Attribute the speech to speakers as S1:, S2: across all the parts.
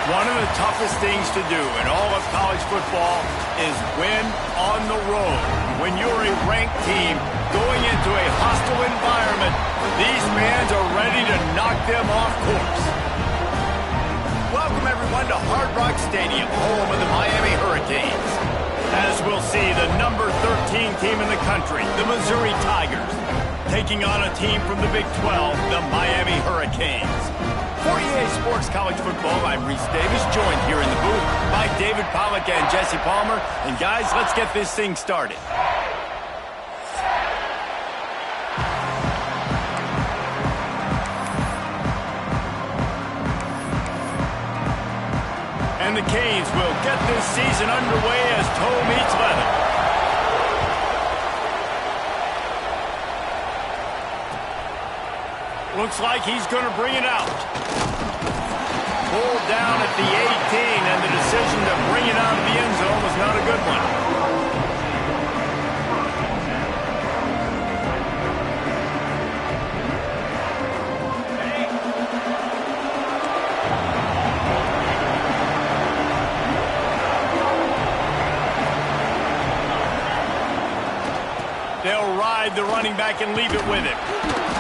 S1: One of the toughest things to do in all of college football is win on the road. When you're a ranked team going into a hostile environment, these fans are ready to knock them off course. Welcome, everyone, to Hard Rock Stadium, home of the Miami Hurricanes. As we'll see, the number 13 team in the country, the Missouri Tigers, taking on a team from the Big 12, the Miami Hurricanes. For EA Sports College Football, I'm Reese Davis, joined here in the booth by David Pollack and Jesse Palmer. And guys, let's get this thing started. And the Canes will get this season underway as toe meets leather. Looks like he's going to bring it out. Pulled down at the 18, and the decision to bring it out of the end zone was not a good one. They'll ride the running back and leave it with him.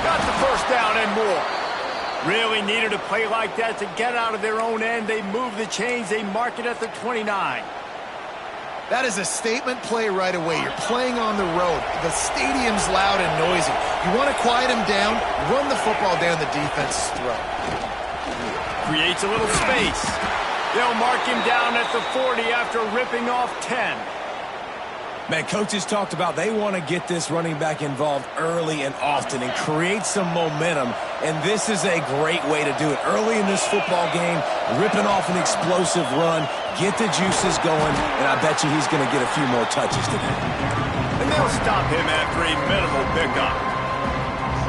S1: Got the first down and more. Really needed a play like that to get out of their own end. They move the chains. They mark it at the 29.
S2: That is a statement play right away. You're playing on the road. The stadium's loud and noisy. You want to quiet him down, run the football down the defense's throat.
S1: Creates a little space. They'll mark him down at the 40 after ripping off 10.
S3: Man, coaches talked about they want to get this running back involved early and often and create some momentum, and this is a great way to do it. Early in this football game, ripping off an explosive run, get the juices going, and I bet you he's going to get a few more touches today.
S1: And they'll stop him after a minimal pickup.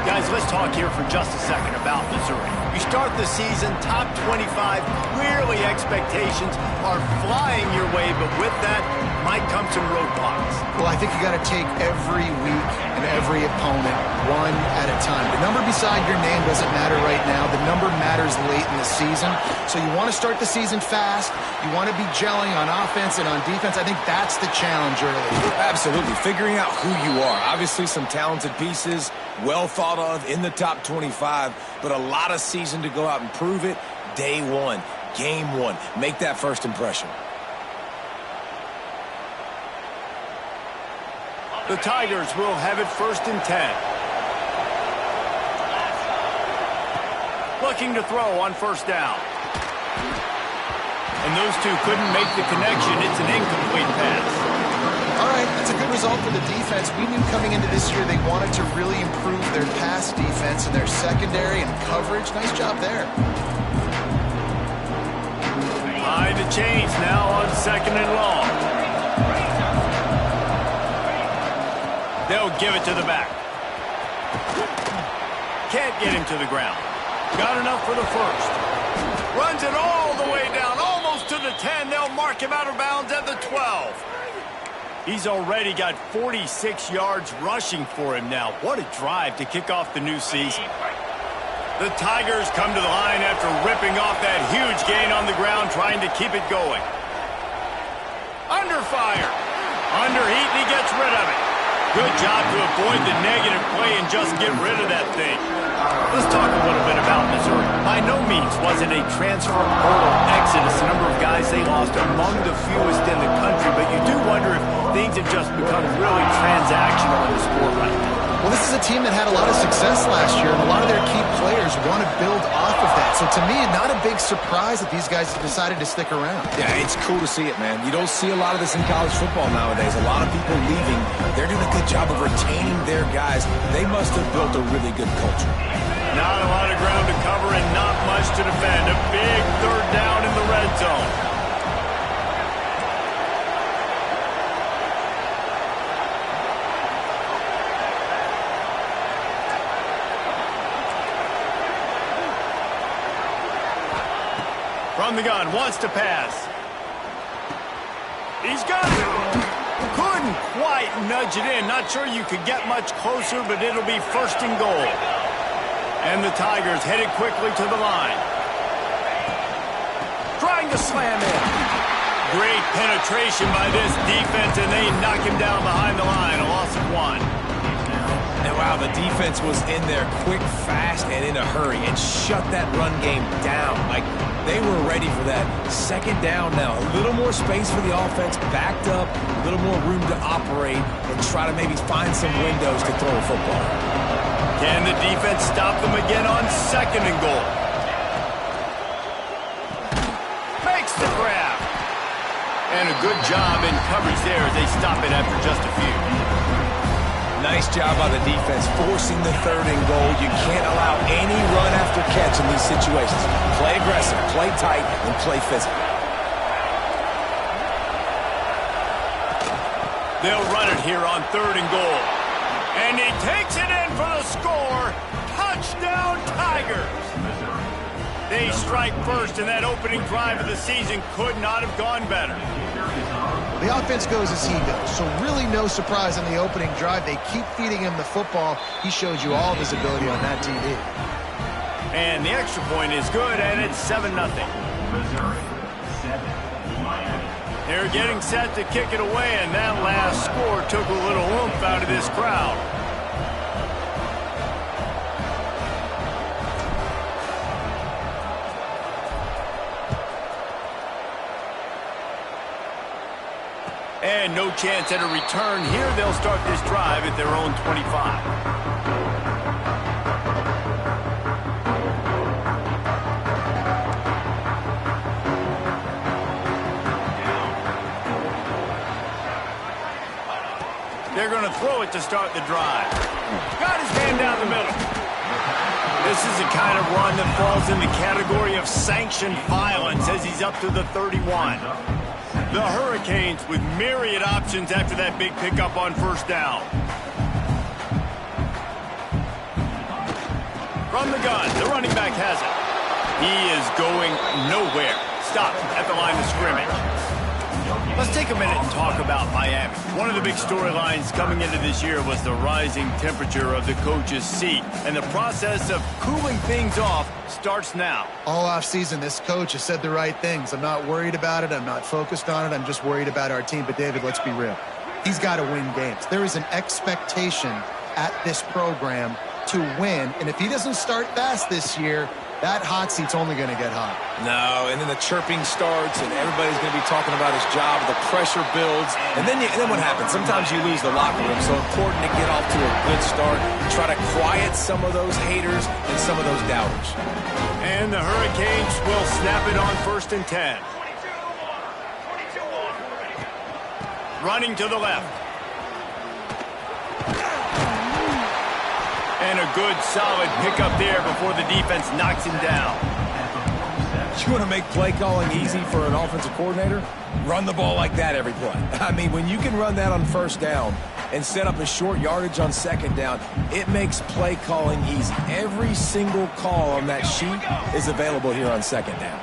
S1: Guys, let's talk here for just a second about Missouri. You start the season top 25, clearly expectations are flying your way, but with that might come some roadblocks.
S2: Well, I think you got to take every week and every opponent one at a time. The number beside your name doesn't matter right now. The number matters late in the season. So you want to start the season fast. You want to be gelling on offense and on defense. I think that's the challenge early.
S3: Absolutely. Figuring out who you are. Obviously some talented pieces, well thought of in the top 25, but a lot of season to go out and prove it. Day one, game one. Make that first impression.
S1: The Tigers will have it first and 10. Looking to throw on first down. And those two couldn't make the connection. It's an incomplete pass.
S2: All right, that's a good result for the defense. We knew coming into this year they wanted to really improve their pass defense and their secondary and coverage. Nice job there.
S1: Behind the chains now on second and long. They'll give it to the back. Can't get him to the ground. Got enough for the first. Runs it all the way down, almost to the 10. They'll mark him out of bounds at the 12. He's already got 46 yards rushing for him now. What a drive to kick off the new season. The Tigers come to the line after ripping off that huge gain on the ground, trying to keep it going. Under fire. Under heat, and he gets rid of it. Good job to avoid the negative play and just get rid of that thing. Let's talk a little bit about Missouri. By no means was it a transfer portal exodus. The number of guys they lost among the fewest in the country, but you do wonder if things have just become really transactional in the sport right now.
S2: Well, this is a team that had a lot of success last year, and a lot of their key players want to build off of that. So to me, not a big surprise that these guys have decided to stick around.
S3: Yeah, it's cool to see it, man. You don't see a lot of this in college football nowadays. A lot of people leaving. They're doing a good job of retaining their guys. They must have built a really good culture.
S1: Not a lot of ground to cover and not much to defend. A big third down in the red zone. From the gun, wants to pass. He's got it. Couldn't quite nudge it in. Not sure you could get much closer, but it'll be first and goal. And the Tigers headed quickly to the line. Trying
S3: to slam in.
S1: Great penetration by this defense, and they knock him down behind the line. A loss of 1.
S3: And wow, the defense was in there quick, fast, and in a hurry and shut that run game down. Like, they were ready for that. Second down now. A little more space for the offense, backed up, a little more room to operate and try to maybe find some windows to throw a football.
S1: Can the defense stop them again on 2nd and goal? Makes the grab. And a good job in coverage there as they stop it after just a few.
S3: Nice job by the defense forcing the 3rd and goal. You can't allow any run after catch in these situations. Play aggressive, play tight, and play physical.
S1: They'll run it here on 3rd and goal. And he takes it in for the score. Touchdown, Tigers. They strike first, and that opening drive of the season could not have gone better.
S2: The offense goes as he goes, so really no surprise on the opening drive. They keep feeding him the football. He showed you all of his ability on that TD.
S1: And the extra point is good, and it's 7-0. They're getting set to kick it away, and that last score took a little oomph out of this crowd. And no chance at a return here. They'll start this drive at their own 25. They're going to throw it to start the drive. Got his hand down the middle. This is the kind of run that falls in the category of sanctioned violence as he's up to the 31. The Hurricanes with myriad options after that big pickup on 1st down. From the gun, the running back has it. He is going nowhere. Stopped at the line of scrimmage. Let's take a minute and talk about Miami. One of the big storylines coming into this year was the rising temperature of the coach's seat. And the process of cooling things off starts now.
S2: All offseason, this coach has said the right things. I'm not worried about it. I'm not focused on it. I'm just worried about our team. But, David, let's be real. He's got to win games. There is an expectation at this program to win. And if he doesn't start fast this year, that hot seat's only going to get hot.
S3: No, and then the chirping starts, and everybody's going to be talking about his job. The pressure builds, and then what happens? Sometimes you lose the locker room, so important to get off to a good start. Try to quiet some of those haters and some of those doubters.
S1: And the Hurricanes will snap it on 1st and 10. Running to the left. And a good, solid pickup there before the defense knocks him down.
S3: You want to make play calling easy for an offensive coordinator? Run the ball like that every play. I mean, when you can run that on 1st down and set up a short yardage on 2nd down, it makes play calling easy. Every single call on that sheet is available here on 2nd down.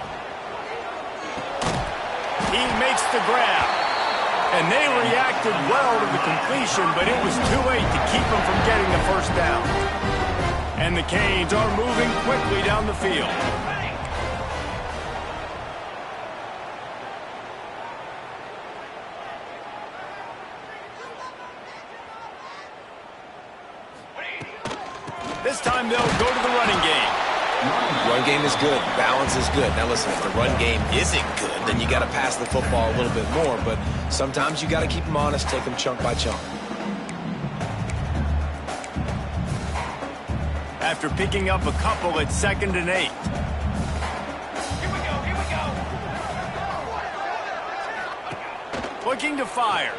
S1: He makes the grab. And they reacted well to the completion, but it was too late to keep them from getting the 1st down. And the Canes are moving quickly down the field. This time they'll go to the running game.
S3: Run game is good. Balance is good. Now listen, if the run game isn't good, then you got to pass the football a little bit more. But sometimes you got to keep them honest, take them chunk by chunk.
S1: After picking up a couple at 2nd and 8. Looking to fire.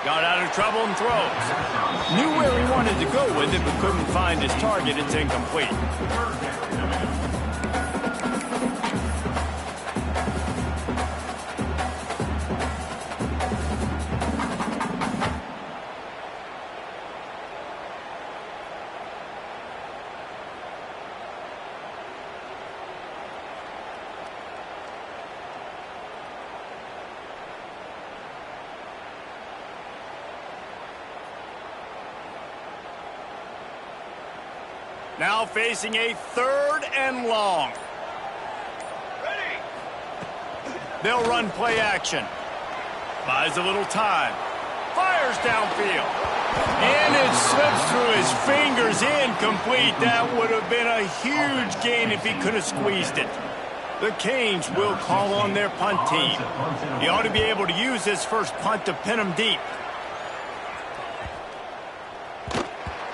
S1: Got out of trouble and throws. Knew where he wanted to go with it, but couldn't find his target. It's incomplete. Now facing a 3rd and long. Ready. They'll run play action. Buys a little time. Fires downfield. And it slips through his fingers, incomplete. That would have been a huge gain if he could have squeezed it. The Canes will call on their punt team. He ought to be able to use his first punt to pin him deep.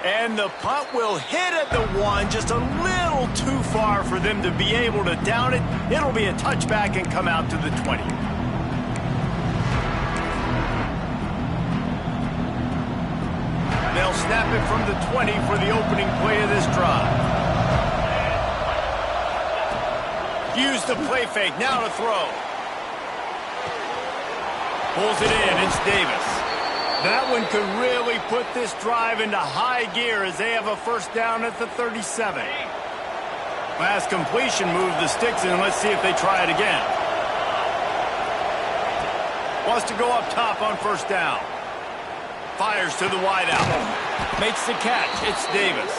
S1: And the punt will hit at the 1, just a little too far for them to be able to down it. It'll be a touchback and come out to the 20. They'll snap it from the 20 for the opening play of this drive. Use the play fake, now to throw. Pulls it in, it's Davis. That one could really put this drive into high gear as they have a first down at the 37. Last completion, move the sticks in, and let's see if they try it again. Wants to go up top on first down. Fires to the wideout. Makes the catch. It's Davis.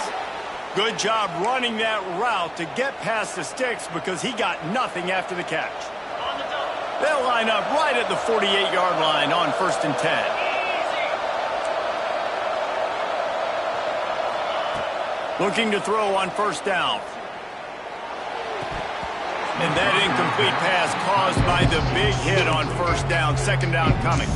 S1: Good job running that route to get past the sticks because he got nothing after the catch. They'll line up right at the 48-yard line on 1st and 10. Looking to throw on first down. And that incomplete pass caused by the big hit on first down. Second down coming.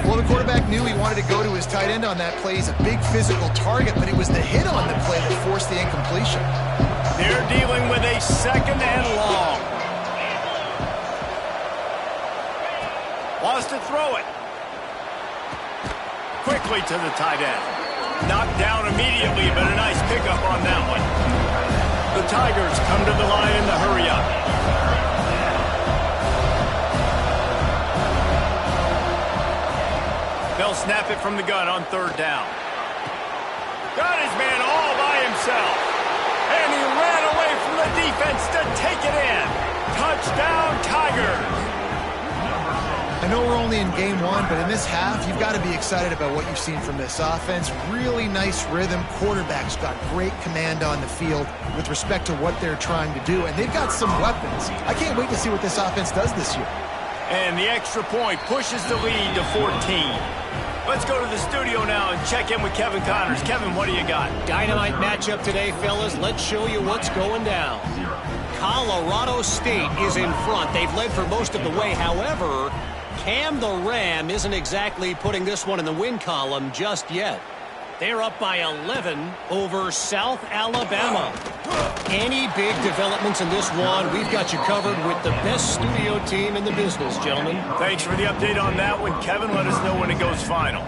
S2: Well, the quarterback knew he wanted to go to his tight end on that play. He's a big physical target, but it was the hit on the play that forced the incompletion.
S1: They're dealing with a second and long. Wants to throw it. Quickly to the tight end. Knocked down immediately, but a nice pickup on that one. The Tigers come to the line in the hurry-up. They'll snap it from the gun on third down. Got his man all by himself. And he ran away from the defense to take it in. Touchdown, Tigers.
S2: I know we're only in game 1, but in this half, you've got to be excited about what you've seen from this offense. Really nice rhythm. Quarterback's got great command on the field with respect to what they're trying to do, and they've got some weapons. I can't wait to see what this offense does this year.
S1: And the extra point pushes the lead to 14. Let's go to the studio now and check in with Kevin Connors. Kevin, what do you got?
S4: Dynamite matchup today, fellas. Let's show you what's going down. Colorado State is in front. They've led for most of the way. However, Cam the Ram isn't exactly putting this one in the win column just yet. They're up by 11 over South Alabama. Any big developments in this one, we've got you covered with the best studio team in the business, gentlemen.
S1: Thanks for the update on that one, Kevin. Let us know when it goes final.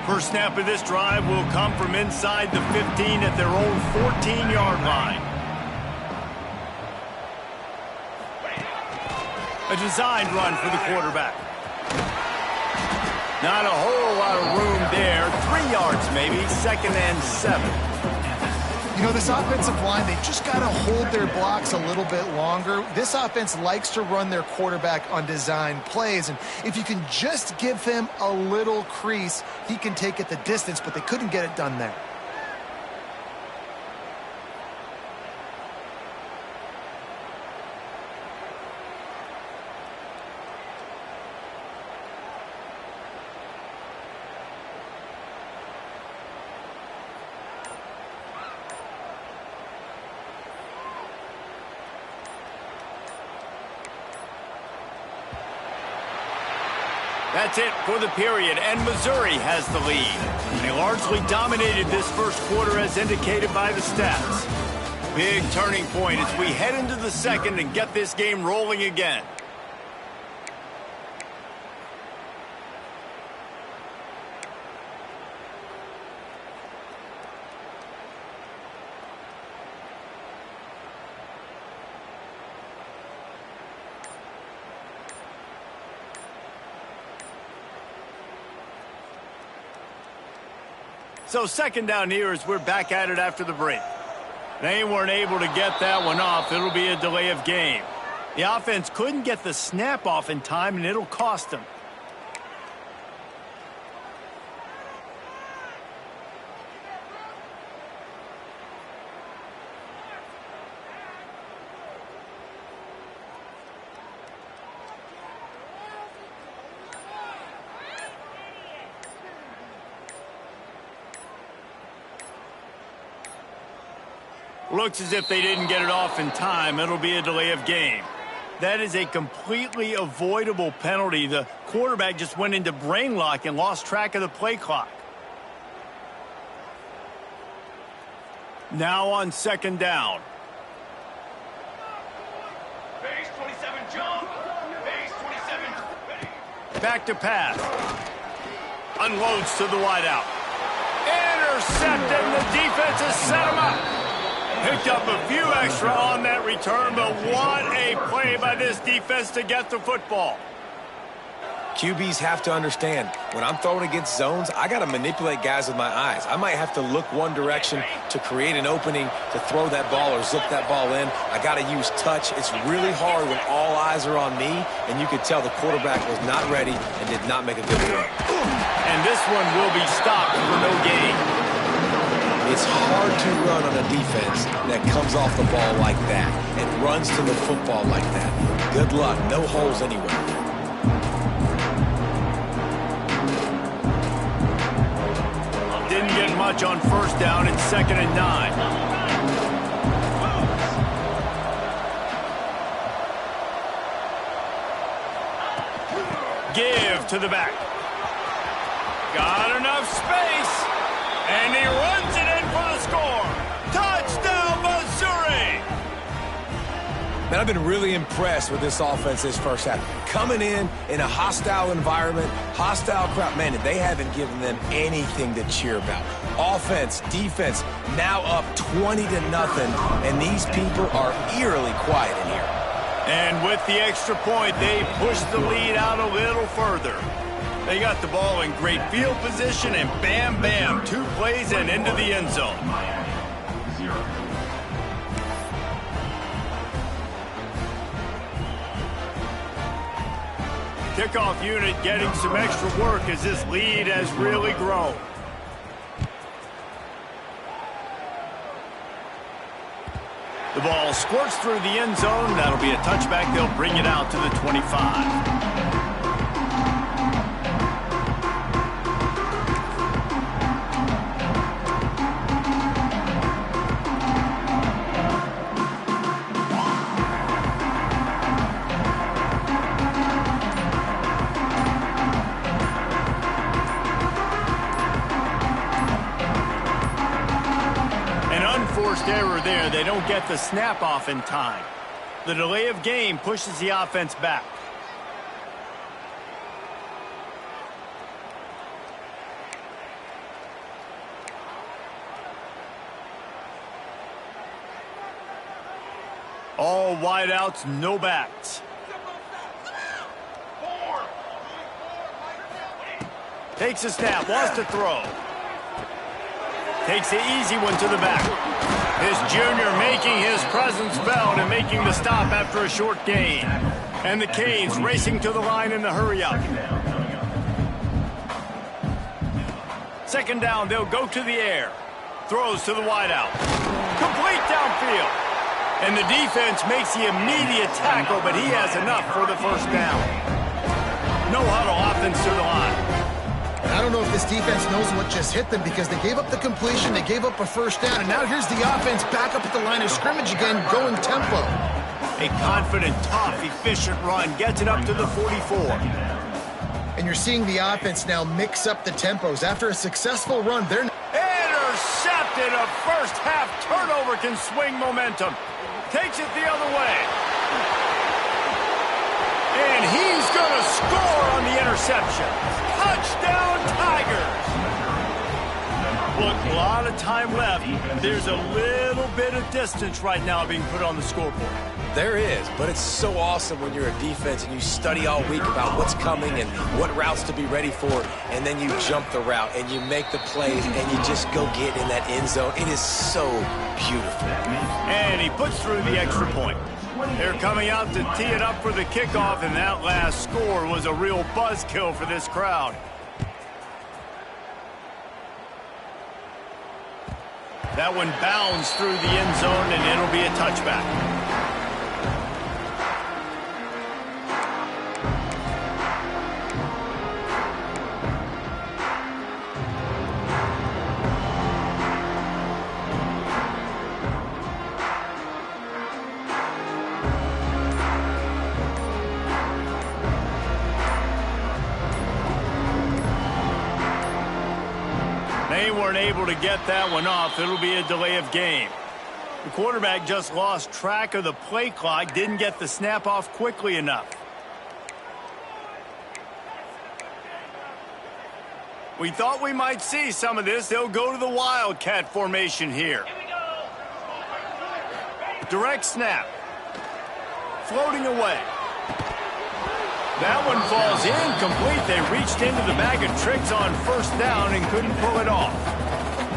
S1: First snap of this drive will come from inside the 15 at their own 14-yard line. A designed run for the quarterback. Not a whole lot of room there. 3 yards maybe, 2nd and 7.
S2: You know, this offensive line, they just got to hold their blocks a little bit longer. This offense likes to run their quarterback on design plays, and if you can just give him a little crease, he can take it the distance, but they couldn't get it done there.
S1: That's it for the period, and Missouri has the lead. They largely dominated this first quarter as indicated by the stats. Big turning point as we head into the second and get this game rolling again. So second down here as we're back at it after the break. They weren't able to get that one off. It'll be a delay of game. The offense couldn't get the snap off in time, and it'll cost them. Looks as if they didn't get it off in time. It'll be a delay of game. That is a completely avoidable penalty. The quarterback just went into brain lock and lost track of the play clock. Now on second down.
S5: Base 27 jump. Base 27.
S1: Back to pass. Unloads to the wideout. Intercepted. The defense has set him up. Picked up a few extra on that return, but what a play by this defense to get the football.
S3: QBs have to understand, when I'm throwing against zones, I got to manipulate guys with my eyes. I might have to look one direction to create an opening to throw that ball or zip that ball in. I got to use touch. It's really hard when all eyes are on me, and you could tell the quarterback was not ready and did not make a good throw.
S1: And this one will be stopped for no gain.
S3: It's hard to run on a defense that comes off the ball like that and runs to the football like that. Good luck. No holes anywhere.
S1: Didn't get much on first down. It's 2nd and 9. Give to the back. Got enough space. And he runs it in for the score. Touchdown, Missouri!
S3: Man, I've been really impressed with this offense this first half. Coming in a hostile environment, hostile crowd. Man, they haven't given them anything to cheer about. Offense, defense, now up 20-0, and these people are eerily quiet in here.
S1: And with the extra point, they push the lead out a little further. They got the ball in great field position, and bam, bam, 2 plays and into the end zone. Kickoff unit getting some extra work as this lead has really grown. The ball squirts through the end zone. That'll be a touchback. They'll bring it out to the 25. Error there. They don't get the snap off in time. The delay of game pushes the offense back. All wideouts, no backs. Takes a snap, wants to throw. Takes the easy one to the back. His junior making his presence felt and making the stop after a short gain. And the Canes racing to the line in the hurry-up. 2nd down, they'll go to the air. Throws to the wideout. Complete downfield. And the defense makes the immediate tackle, but he has enough for the first down. No huddle offense to the line.
S2: I don't know if this defense knows what just hit them because they gave up the completion, they gave up a first down, and now here's the offense back up at the line of scrimmage again, going tempo.
S1: A confident, tough, efficient run gets it up to the 44.
S2: And you're seeing the offense now mix up the tempos. After a successful run, they're...
S1: Intercepted! A first-half turnover can swing momentum. Takes it the other way. And he's going to score on the interception. Touchdown, Tigers! Look, a lot of time left. There's a little bit of distance right now being put on the scoreboard.
S3: There is, but it's so awesome when you're a defense and you study all week about what's coming and what routes to be ready for, and then you jump the route and you make the plays and you just go get in that end zone. It is so beautiful.
S1: And he puts through the extra point. They're coming out to tee it up for the kickoff, and that last score was a real buzzkill for this crowd. That one bounds through the end zone, and it'll be a touchback. weren't able to get that one off. It'll be a delay of game. The quarterback just lost track of the play clock, didn't get the snap off quickly enough. We thought we might see some of this. They'll go to the Wildcat formation here. Direct snap. Floating away. That one falls incomplete. They reached into the bag of tricks on first down and couldn't pull it off.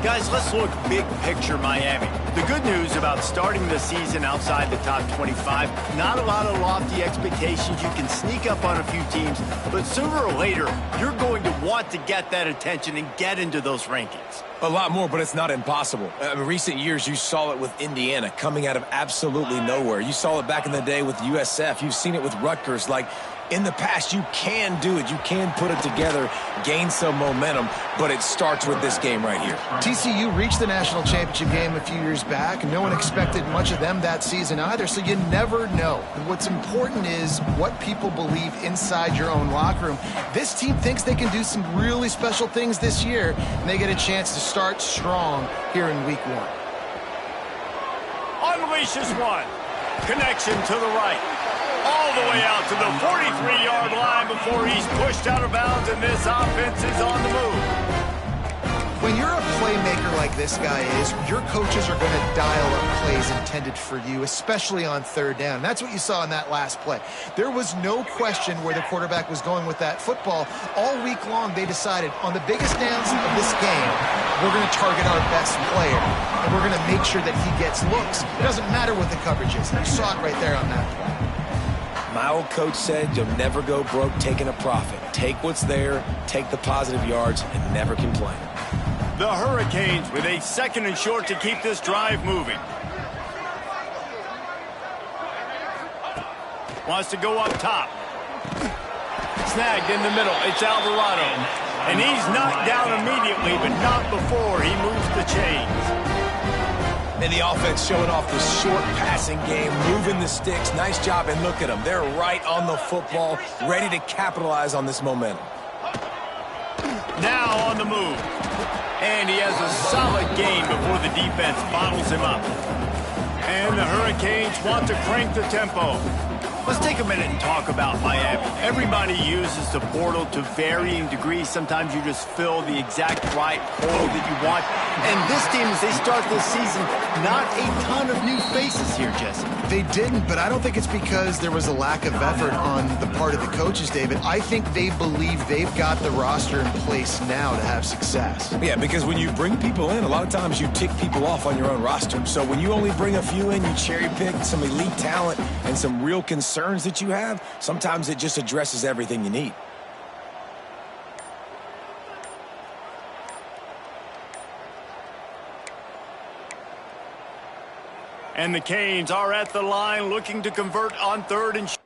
S1: Guys, let's look big picture Miami. The good news about starting the season outside the top 25, not a lot of lofty expectations. You can sneak up on a few teams, but sooner or later, you're going to want to get that attention and get into those rankings.
S3: A lot more, but it's not impossible. In recent years, you saw it with Indiana coming out of absolutely nowhere. You saw it back in the day with USF. You've seen it with Rutgers. Like, in the past, you can do it. You can put it together, gain some momentum, but it starts with this game right here.
S2: TCU reached the national championship game a few years back, and no one expected much of them that season either, so you never know. And what's important is what people believe inside your own locker room. This team thinks they can do some really special things this year, and they get a chance to start strong here in week 1.
S1: Unleashes one. Connection to the right. All the way out to the 43-yard line before he's pushed out of bounds, and this offense is on the move.
S2: When you're a playmaker like this guy is, your coaches are going to dial up plays intended for you, especially on third down. That's what you saw in that last play. There was no question where the quarterback was going with that football. All week long, they decided on the biggest downs of this game, we're going to target our best player, and we're going to make sure that he gets looks. It doesn't matter what the coverage is. You saw it right there on that play.
S3: My old coach said you'll never go broke taking a profit. Take what's there, take the positive yards, and never complain.
S1: The Hurricanes with a 2nd and short to keep this drive moving. Wants to go up top. Snagged in the middle. It's Alvarado. And he's knocked down immediately, but not before he moves the chains.
S3: And the offense showing off the short passing game, moving the sticks. Nice job, and look at them. They're right on the football, ready to capitalize on this momentum.
S1: Now on the move. And he has a solid gain before the defense bottles him up. And the Hurricanes want to crank the tempo. Let's take a minute and talk about Miami. Everybody uses the portal to varying degrees. Sometimes you just fill the exact right hole that you want. And this team, as they start this season, not a ton of new faces here, Jesse.
S2: They didn't, but I don't think it's because there was a lack of effort on the part of the coaches, David. I think they believe they've got the roster in place now to have success.
S3: Yeah, because when you bring people in, a lot of times you tick people off on your own roster. So when you only bring a few in, you cherry pick some elite talent and some real concerns that you have, sometimes it just addresses everything you need.
S1: And the Canes are at the line looking to convert on 3rd and short.